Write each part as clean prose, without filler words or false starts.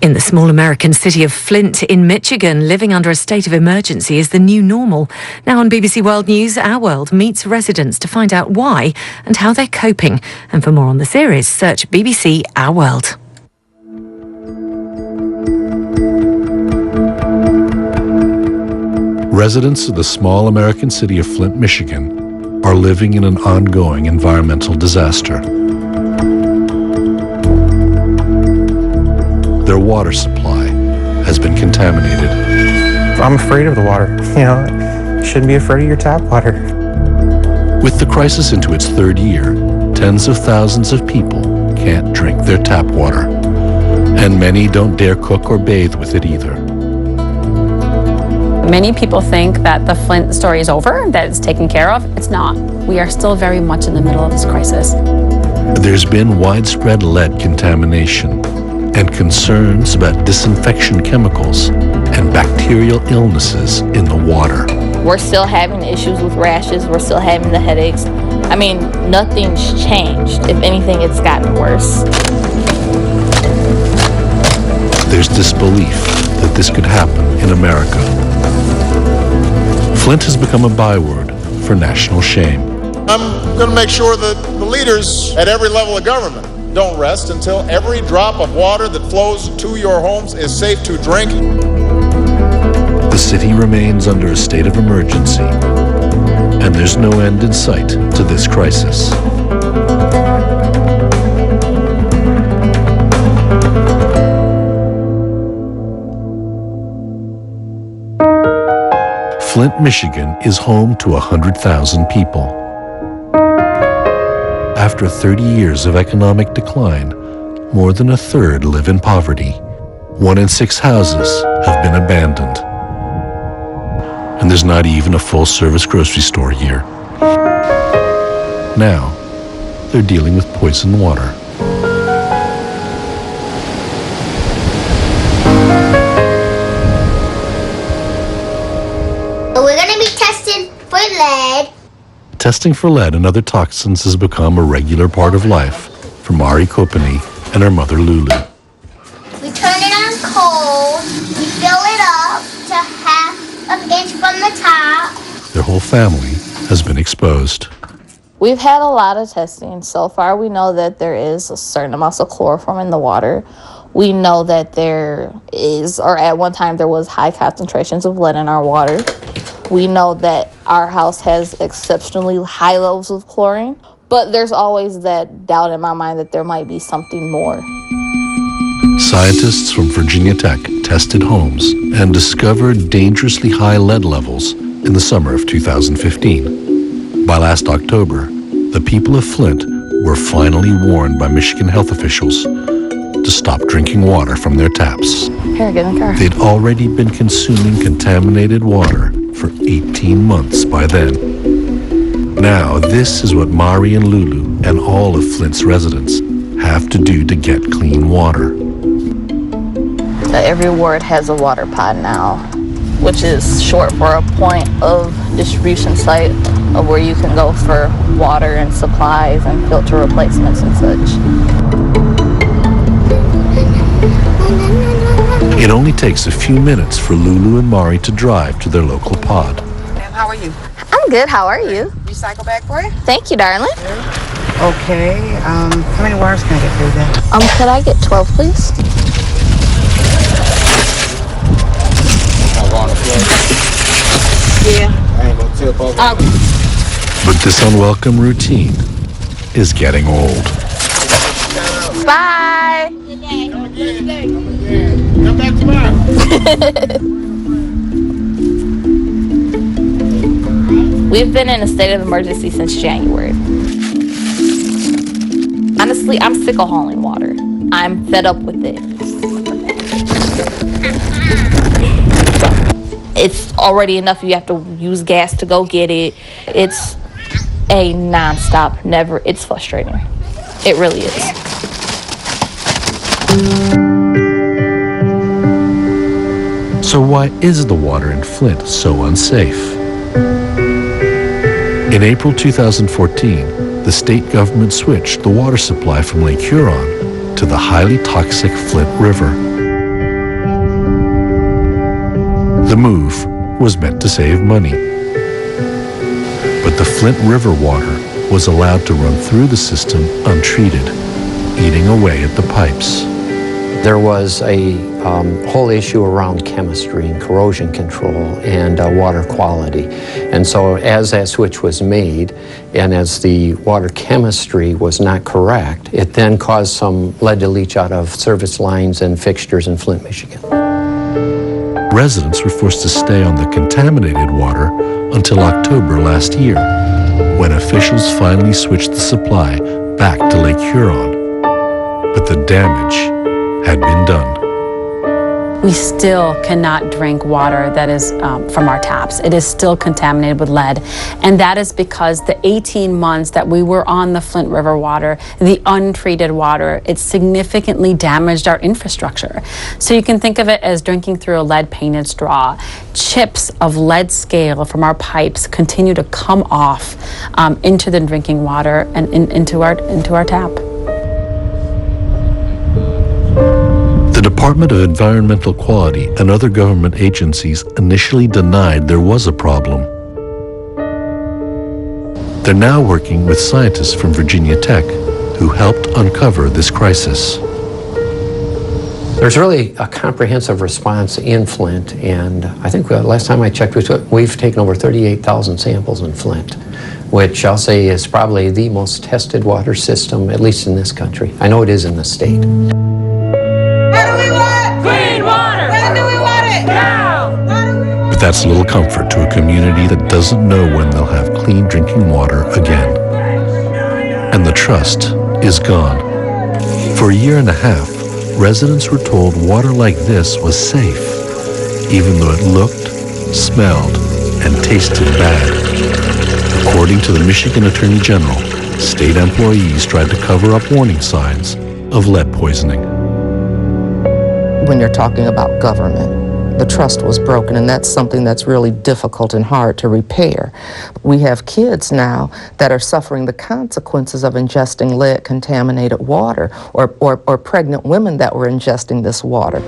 In the small American city of Flint in Michigan, living under a state of emergency is the new normal. Now on BBC World News, Our World meets residents to find out why and how they're coping. And for more on the series, search BBC Our World. Residents of the small American city of Flint, Michigan, are living in an ongoing environmental disaster. Their water supply has been contaminated. I'm afraid of the water. You shouldn't be afraid of your tap water. With the crisis into its third year, tens of thousands of people can't drink their tap water, and many don't dare cook or bathe with it either. Many people think that the Flint story is over, that it's taken care of. It's not. We are still very much in the middle of this crisis. There's been widespread lead contamination and concerns about disinfection chemicals and bacterial illnesses in the water. We're still having issues with rashes. We're still having the headaches. I mean, nothing's changed. If anything, it's gotten worse. There's disbelief that this could happen in America. Flint has become a byword for national shame. I'm going to make sure that the leaders at every level of government don't rest until every drop of water that flows to your homes is safe to drink. The city remains under a state of emergency, and there's no end in sight to this crisis. Flint, Michigan is home to 100,000 people. After 30 years of economic decline, more than a third live in poverty. 1 in 6 houses have been abandoned. And there's not even a full-service grocery store here. Now, they're dealing with poisoned water. We're going to be testing for lead. Testing for lead and other toxins has become a regular part of life for Mari Kopany and her mother Lulu. We turn it on cold, we fill it up to half an inch from the top. Their whole family has been exposed. We've had a lot of testing. So far, we know that there is a certain amount of chloroform in the water. We know that there is, or at one time there was high concentrations of lead in our water. We know that our house has exceptionally high levels of chlorine, but there's always that doubt in my mind that there might be something more. Scientists from Virginia Tech tested homes and discovered dangerously high lead levels in the summer of 2015. By last October, the people of Flint were finally warned by Michigan health officials to stop drinking water from their taps. Here, get in the car. They'd already been consuming contaminated water for 18 months by then. Now, this is what Mari and Lulu and all of Flint's residents have to do to get clean water. Every ward has a water pod now, which is short for a point of distribution site of where you can go for water and supplies and filter replacements and such. It only takes a few minutes for Lulu and Mari to drive to their local pod. Ma'am, how are you? I'm good. How are you? Recycle bag for you? Thank you, darling. Okay. How many waters can I get for you then? Could I get 12, please? Yeah. I ain't gonna tip over. But this unwelcome routine is getting old. Bye. Come back tomorrow. We've been in a state of emergency since January. Honestly, I'm sick of hauling water. I'm fed up with it. It's already enough you have to use gas to go get it. It's a nonstop, never, it's frustrating. It really is. So why is the water in Flint so unsafe? In April 2014, the state government switched the water supply from Lake Huron to the highly toxic Flint River. The move was meant to save money. But the Flint River water was allowed to run through the system untreated, eating away at the pipes. There was a whole issue around chemistry and corrosion control and water quality. And so as that switch was made, and as the water chemistry was not correct, it then caused some lead to leach out of service lines and fixtures in Flint, Michigan. Residents were forced to stay on the contaminated water until October last year, when officials finally switched the supply back to Lake Huron. But the damage had been done. We still cannot drink water that is from our taps. It is still contaminated with lead. And that is because the 18 months that we were on the Flint River water, the untreated water, it significantly damaged our infrastructure. So you can think of it as drinking through a lead-painted straw. Chips of lead scale from our pipes continue to come off into the drinking water and into our tap. The Department of Environmental Quality and other government agencies initially denied there was a problem. They're now working with scientists from Virginia Tech who helped uncover this crisis. There's really a comprehensive response in Flint, and I think last time I checked, we've taken over 38,000 samples in Flint, which I'll say is probably the most tested water system, at least in this country. I know it is in the state. But that's little comfort to a community that doesn't know when they'll have clean drinking water again. And the trust is gone. For a year and a half, residents were told water like this was safe, even though it looked, smelled, and tasted bad. According to the Michigan Attorney General, state employees tried to cover up warning signs of lead poisoning. When you're talking about government, the trust was broken, and that's something that's really difficult and hard to repair. We have kids now that are suffering the consequences of ingesting lead-contaminated water, or pregnant women that were ingesting this water.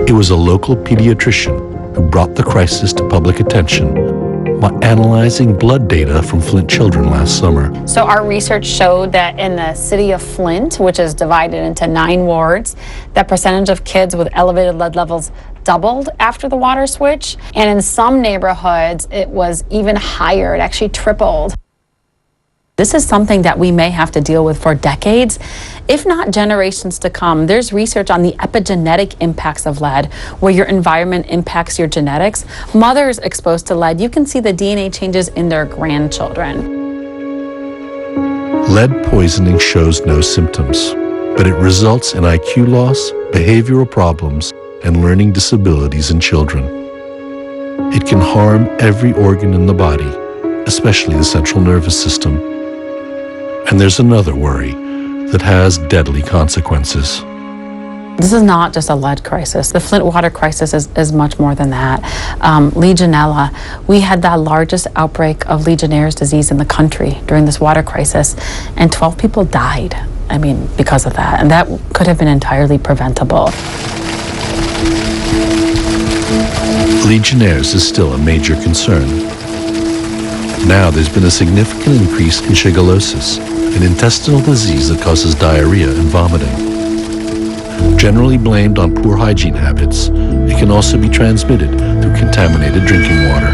It was a local pediatrician who brought the crisis to public attention by analyzing blood data from Flint children last summer. So our research showed that in the city of Flint, which is divided into 9 wards, that percentage of kids with elevated lead levels doubled after the water switch. And in some neighborhoods, it was even higher. It actually tripled. This is something that we may have to deal with for decades, if not generations to come. There's research on the epigenetic impacts of lead, where your environment impacts your genetics. Mothers exposed to lead, you can see the DNA changes in their grandchildren. Lead poisoning shows no symptoms, but it results in IQ loss, behavioral problems, and learning disabilities in children. It can harm every organ in the body, especially the central nervous system. And there's another worry that has deadly consequences. This is not just a lead crisis. The Flint water crisis is much more than that. Legionella, we had the largest outbreak of Legionnaire's disease in the country during this water crisis, and 12 people died, because of that. And that could have been entirely preventable. Legionnaire's is still a major concern. Now there's been a significant increase in shigellosis, an intestinal disease that causes diarrhea and vomiting. Generally blamed on poor hygiene habits, it can also be transmitted through contaminated drinking water.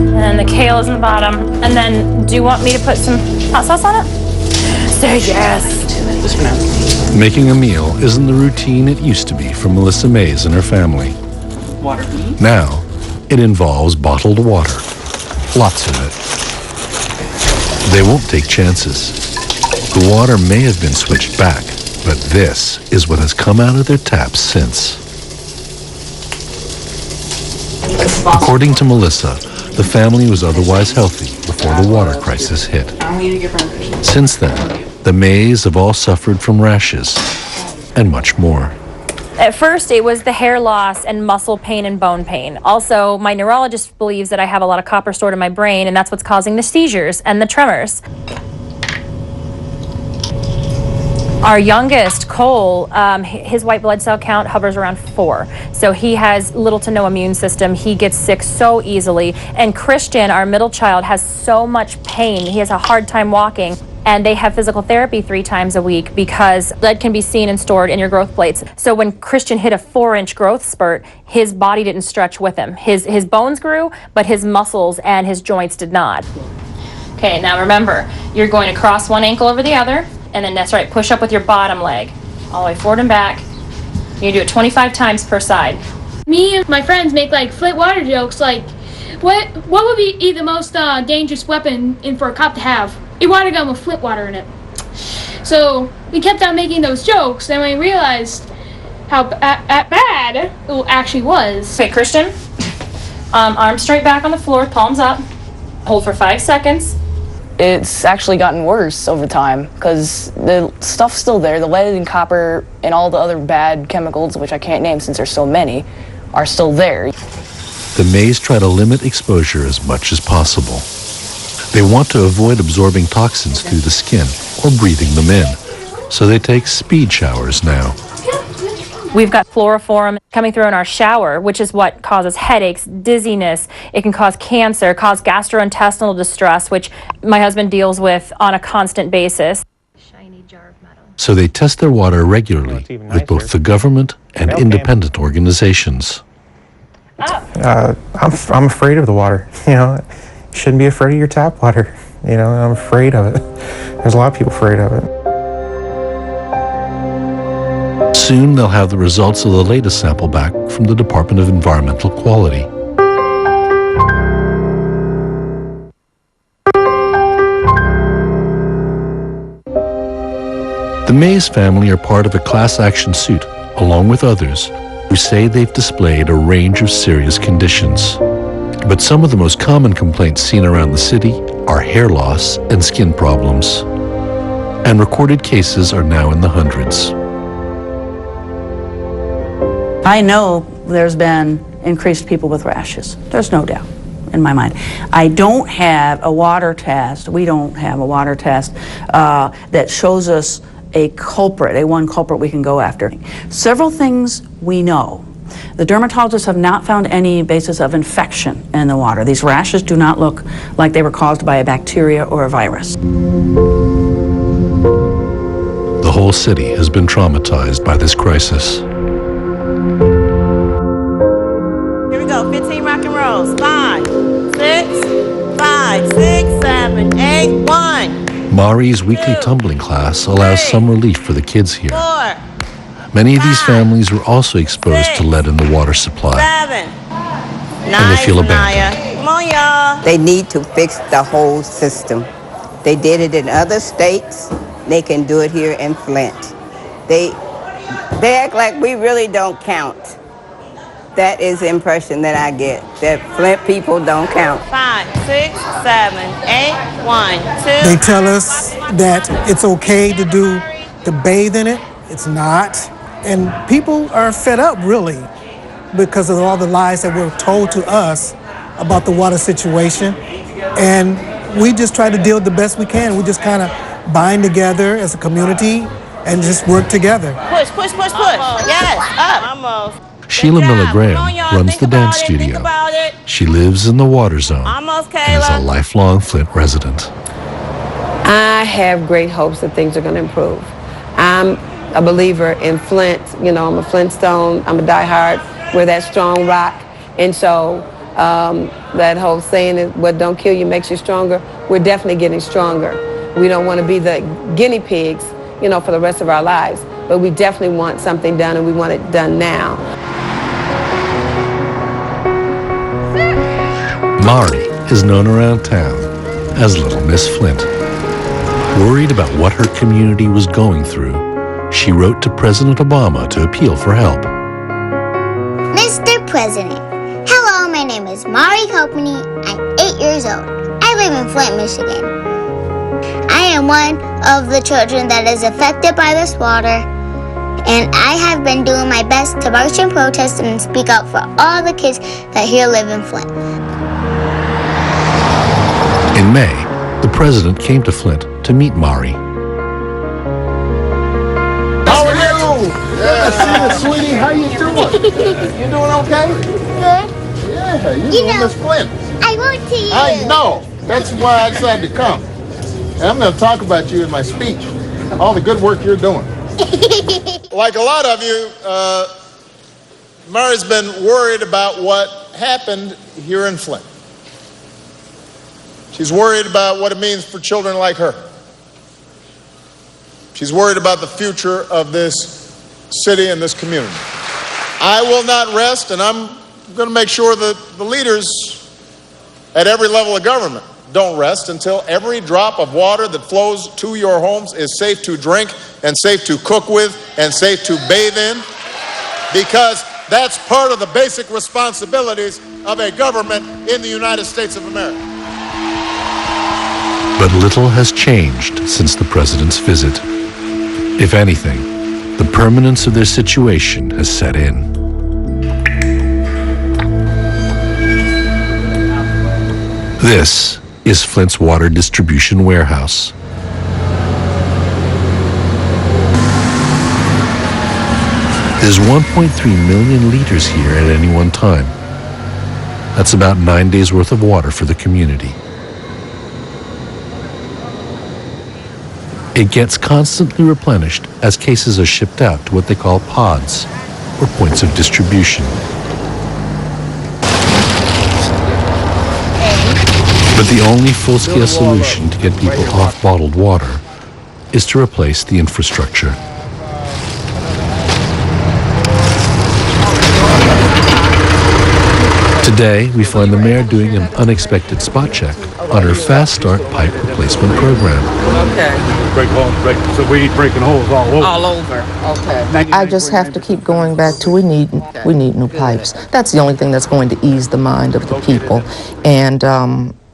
And then the kale is in the bottom. And then, do you want me to put some hot sauce on it? Say yes. Making a meal isn't the routine it used to be for Melissa Mays and her family. Water, please. Now, it involves bottled water. Lots of it. They won't take chances. The water may have been switched back, but this is what has come out of their taps since. According to Melissa, the family was otherwise healthy before the water crisis hit. Since then, the Mays have all suffered from rashes and much more. At first, it was the hair loss and muscle pain and bone pain. Also, my neurologist believes that I have a lot of copper stored in my brain, and that's what's causing the seizures and the tremors. Our youngest, Cole, his white blood cell count hovers around 4. So he has little to no immune system. He gets sick so easily. And Christian, our middle child, has so much pain. He has a hard time walking. And they have physical therapy 3 times a week because lead can be seen and stored in your growth plates. So when Christian hit a 4-inch growth spurt, his body didn't stretch with him. His bones grew, but his muscles and his joints did not. Okay, now remember, you're going to cross one ankle over the other. And then that's right, push up with your bottom leg, all the way forward and back. You do it 25 times per side. Me and my friends make like Flint water jokes, like, what would be the most dangerous weapon for a cop to have? A water gun with Flint water in it. So we kept on making those jokes, and we realized how bad it actually was. Okay, Christian, arms straight back on the floor, palms up. Hold for 5 seconds. It's actually gotten worse over time because the stuff's still there. The lead and copper and all the other bad chemicals, which I can't name since there's so many, are still there. The Mays try to limit exposure as much as possible. They want to avoid absorbing toxins through the skin or breathing them in, so they take speed showers now. We've got fluoroform coming through in our shower, which is what causes headaches, dizziness. It can cause cancer, cause gastrointestinal distress, which my husband deals with on a constant basis. So they test their water regularly with both the government and independent organizations. I'm afraid of the water. You know, you shouldn't be afraid of your tap water. You know, I'm afraid of it. There's a lot of people afraid of it. Soon they'll have the results of the latest sample back from the Department of Environmental Quality. The Mays family are part of a class action suit, along with others, who say they've displayed a range of serious conditions. But some of the most common complaints seen around the city are hair loss and skin problems. And recorded cases are now in the hundreds. I know there's been increased people with rashes. There's no doubt in my mind. I don't have a water test. We don't have a water test that shows us a culprit, one culprit we can go after. Several things we know. The dermatologists have not found any basis of infection in the water. These rashes do not look like they were caused by a bacteria or a virus. The whole city has been traumatized by this crisis. Here we go, 15 rock and rolls. 5, 6, 5, 6, 7, 8, 1. Mari's weekly tumbling class allows some relief for the kids here. 4. Many of these families were also exposed to lead in the water supply. 7. And they feel abandoned. Come on, y'all. They need to fix the whole system. They did it in other states. They can do it here in Flint. They act like we really don't count. That is the impression that I get, that Flint people don't count. 5, 6, 7, 8, 1, 2. They tell us that it's okay to bathe in it. It's not. And people are fed up, really, because of all the lies that were told to us about the water situation. And we just try to deal the best we can. We just kind of bind together as a community and just work together. Push, push, push, push. Yes, up. Almost. Sheila Miller Graham runs the dance studio. She lives in the water zone and is a lifelong Flint resident. I have great hopes that things are going to improve. I'm a believer in Flint. You know, I'm a Flintstone. I'm a diehard. We're that strong rock. And so that whole saying is what don't kill you makes you stronger. We're definitely getting stronger. We don't want to be the guinea pigs, you know, for the rest of our lives. But we definitely want something done, and we want it done now. Mari is known around town as Little Miss Flint. Worried about what her community was going through, she wrote to President Obama to appeal for help. Mr. President, hello, my name is Mari Kopeny. I'm 8 years old. I live in Flint, Michigan. I am one of the children that is affected by this water. And I have been doing my best to march and protest and speak up for all the kids that here live in Flint. In May, the president came to Flint to meet Mari. How are you? Good to see you, sweetie. How you doing? You doing okay? Good. Yeah, you know Miss Flint. I wrote to you. I know. That's why I decided to come. And I'm going to talk about you in my speech. All the good work you're doing. Like a lot of you, Mari's been worried about what happened here in Flint. She's worried about what it means for children like her. She's worried about the future of this city and this community. I will not rest, and I'm going to make sure that the leaders at every level of government don't rest until every drop of water that flows to your homes is safe to drink and safe to cook with and safe to bathe in, because that's part of the basic responsibilities of a government in the United States of America. But little has changed since the president's visit. If anything, the permanence of their situation has set in. This is Flint's water distribution warehouse. There's 1.3 million liters here at any one time. That's about 9 days' worth of water for the community. It gets constantly replenished as cases are shipped out to what they call pods, or points of distribution. But the only full-scale solution to get people off bottled water is to replace the infrastructure. Today, we find the mayor doing an unexpected spot check on her Fast Start pipe replacement program. Okay. So we need breaking holes all over. All over. Okay. I just have to keep going back to we need new pipes. That's the only thing that's going to ease the mind of the people and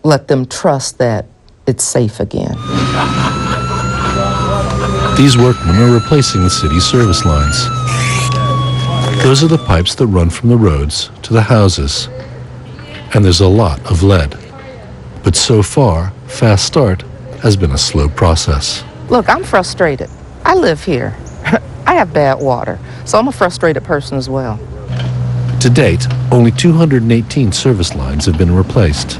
let them trust that it's safe again. These workmen are replacing the city's service lines. Those are the pipes that run from the roads to the houses. And there's a lot of lead. But so far, Fast Start has been a slow process. Look, I'm frustrated. I live here. I have bad water, so I'm a frustrated person as well. To date, only 218 service lines have been replaced.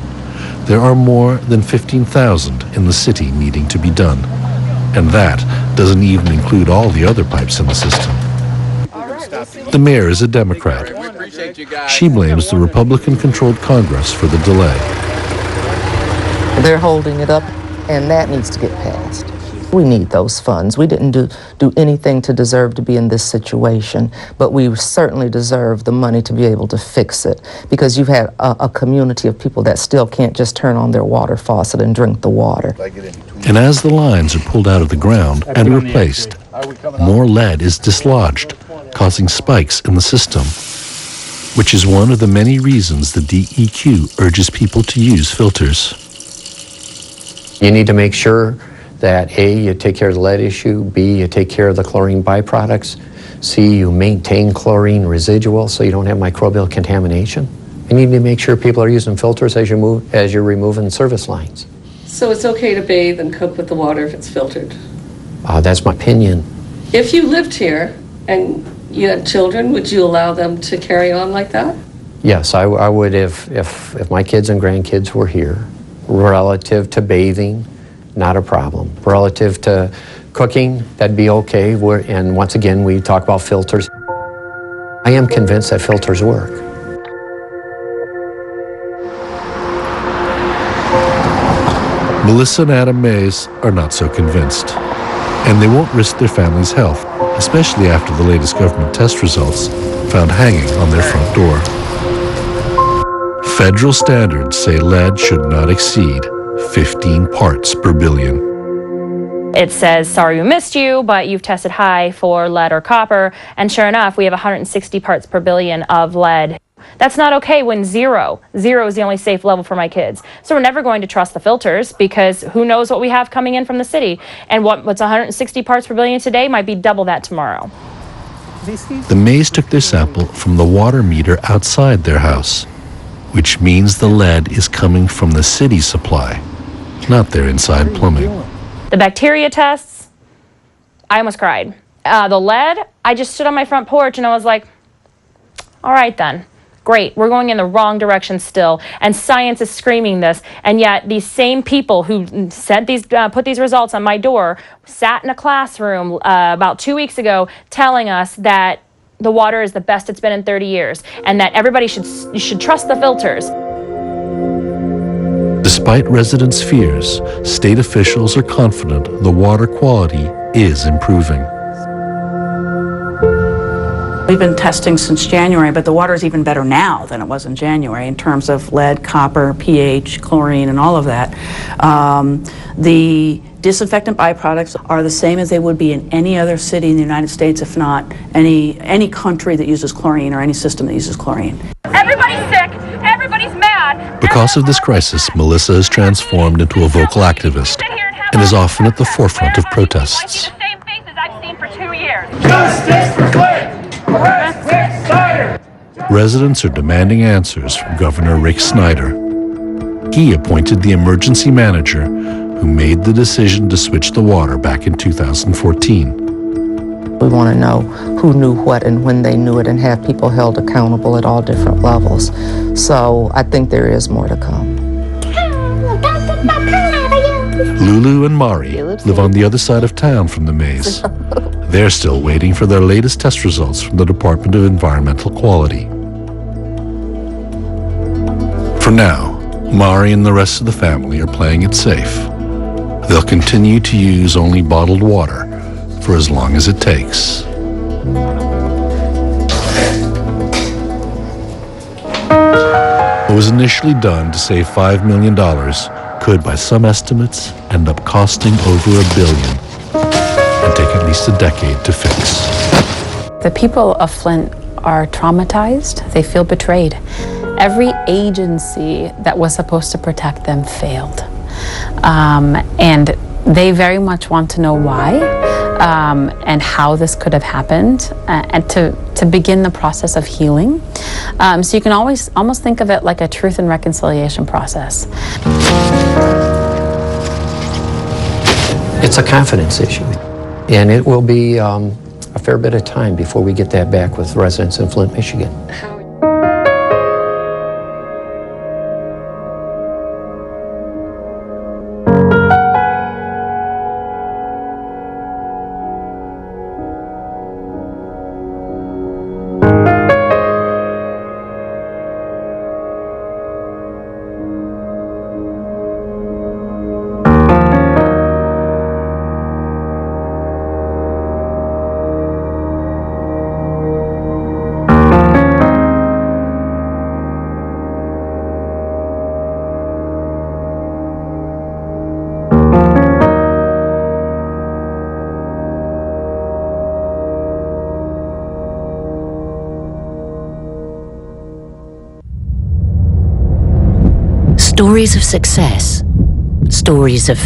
There are more than 15,000 in the city needing to be done. And that doesn't even include all the other pipes in the system. The mayor is a Democrat. She blames the Republican-controlled Congress for the delay. They're holding it up, and that needs to get passed. We need those funds. We didn't do anything to deserve to be in this situation, but we certainly deserve the money to be able to fix it, because you've had a community of people that still can't just turn on their water faucet and drink the water. And as the lines are pulled out of the ground and replaced, more lead is dislodged, causing spikes in the system, which is one of the many reasons the DEQ urges people to use filters. You need to make sure that A, you take care of the lead issue, B, you take care of the chlorine byproducts, C, you maintain chlorine residual so you don't have microbial contamination. You need to make sure people are using filters as you're removing service lines. So it's okay to bathe and cook with the water if it's filtered? That's my opinion. If you lived here and you had children, would you allow them to carry on like that? Yes, I would if my kids and grandkids were here. Relative to bathing, not a problem. Relative to cooking, that'd be okay. And once again, we talk about filters. I am convinced that filters work. Melissa and Adam Mays are not so convinced, and they won't risk their family's health, especially after the latest government test results found hanging on their front door. Federal standards say lead should not exceed 15 parts per billion. It says, sorry we missed you, but you've tested high for lead or copper. And sure enough, we have 160 parts per billion of lead. That's not okay when zero is the only safe level for my kids. So we're never going to trust the filters, because who knows what we have coming in from the city. And what's 160 parts per billion today might be double that tomorrow. The Mays took their sample from the water meter outside their house, which means the lead is coming from the city supply, not their inside plumbing. The bacteria tests, I almost cried. The lead, I just stood on my front porch and I was like, all right then, great, we're going in the wrong direction still, and science is screaming this, and yet these same people who said put these results on my door sat in a classroom about 2 weeks ago telling us that the water is the best it's been in 30 years, and that everybody should trust the filters. Despite residents' fears, state officials are confident the water quality is improving. We've been testing since January, but the water is even better now than it was in January in terms of lead, copper, pH, chlorine, and all of that. The disinfectant byproducts are the same as they would be in any other city in the United States, if not any country that uses chlorine or any system that uses chlorine. Everybody's sick, everybody's mad. Because of this crisis, Melissa has transformed into a vocal activist and is often at the forefront of protests. Same faces I've seen for 2 years. Justice for Flint! Arrest Rick Snyder! Residents are demanding answers from Governor Rick Snyder. He appointed the emergency manager who made the decision to switch the water back in 2014. We want to know who knew what and when they knew it, and have people held accountable at all different levels. So I think there is more to come. Lulu and Mari live on the other side of town from the Mays. They're still waiting for their latest test results from the Department of Environmental Quality. For now, Mari and the rest of the family are playing it safe. They'll continue to use only bottled water for as long as it takes. What was initially done to save $5 million could, by some estimates, end up costing over $1 billion and take at least a decade to fix. The people of Flint are traumatized. They feel betrayed. Every agency that was supposed to protect them failed. And they very much want to know why and how this could have happened, and to begin the process of healing. So you can almost think of it like a truth and reconciliation process. It's a confidence issue, and it will be a fair bit of time before we get that back with residents in Flint, Michigan. Stories of success, stories of